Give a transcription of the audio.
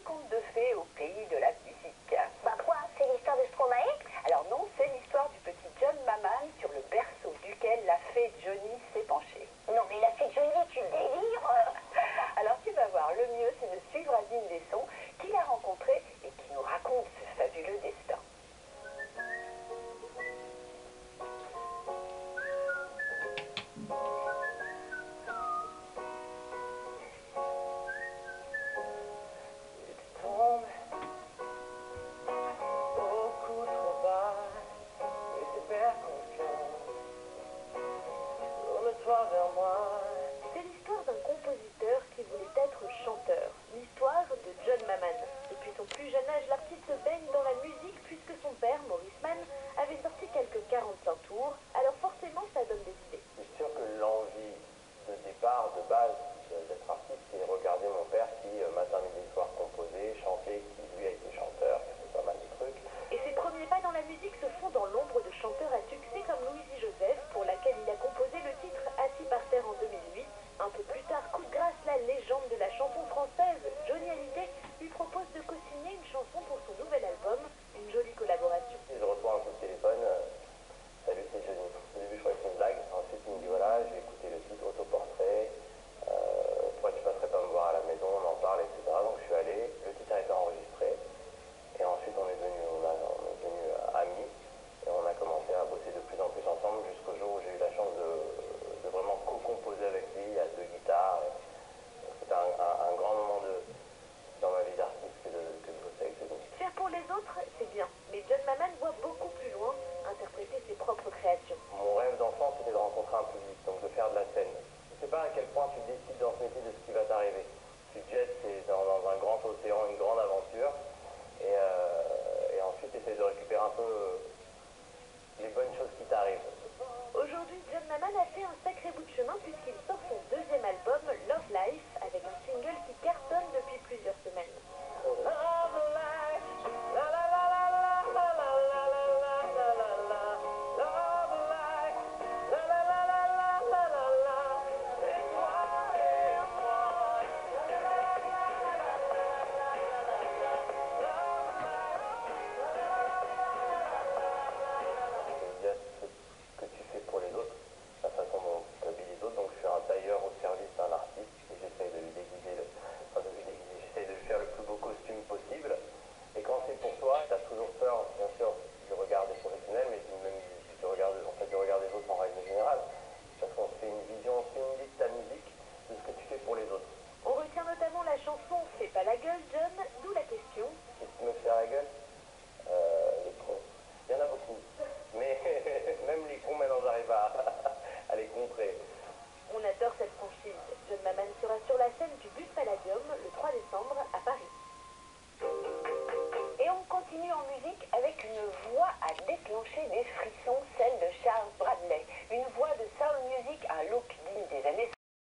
contes de fées au pays de la musique. Bah quoi, c'est l'histoire de Stromae? Alors non, c'est l'histoire du petit John Maman sur le berceau duquel la fée Johnny s'est penchée. Non mais la fée Johnny, tu délires. Alors tu vas voir, le mieux c'est de suivre Adine Lesson qui l'a rencontrée et qui nous raconte ce fabuleux destin. C'est l'histoire d'un compositeur qui voulait être chanteur, l'histoire de John Maman. Depuis son plus jeune âge, l'artiste baigne dans la musique puisque son père, Maurice Mann, avait sorti quelques 45 tours, alors forcément ça donne des idées. C'est sûr que l'envie de départ, de base, d'être artiste, c'est regarder mon père qui, matin, midi, soir, composait, chantait, qui lui a été chanteur, qui a fait pas mal de trucs. Et ses premiers pas dans la musique se font dans l'ombre de chanteurs à succès comme Louis Joseph, pour laquelle il a composé le titre Assis par terre en 2008. Un peu plus tard, coup de grâce, la légende de la chanson française, Johnny Hallyday, lui propose de co-signer une chanson pour son nouvel album, une jolie collaboration. Et je reçois un coup de téléphone, salut, c'est Johnny. Au début, je croyais que c'était une blague, ensuite il me dit voilà, j'ai écouté le titre Autoportrait, pourquoi tu passerais pas me voir à la maison, on en parle, etc. Donc je suis allé, le titre a été enregistré, et ensuite on est devenus amis, et on a commencé à bosser de plus en plus ensemble jusqu'au jour où j'ai eu la chance de vraiment co-composer avec lui à deux guitares. C'était un grand moment dans ma vie d'artiste que de bosser avec Johnny. Faire pour les autres, c'est bien, mais John Maman voit beaucoup plus loin, interpréter ses propres créations. Mon rêve d'enfant, c'était de rencontrer un public, donc de faire de la scène. Je ne sais pas à quel point tu décides dans ce métier de ce qui va t'arriver. Tu jettes dans un grand océan, une grande aventure, et ensuite tu essaies de récupérer un peu les bonnes choses qui t'arrivent. Aujourd'hui, John Maman a fait un sacré bout de chemin puisqu'il sort son deuxième album, Love Life, avec un single qui cartonne depuis plusieurs semaines. On retient notamment la chanson Fais pas la gueule, John, d'où la question. Qu'est-ce qui me fait la gueule? Les cons. Il y en a beaucoup. Mais même les cons, maintenant j'arrive à les contrer. On adore cette franchise. John Maman sera sur la scène du Butte Palladium le 3 décembre à Paris. Et on continue en musique avec une voix à déclencher des frissons, celle de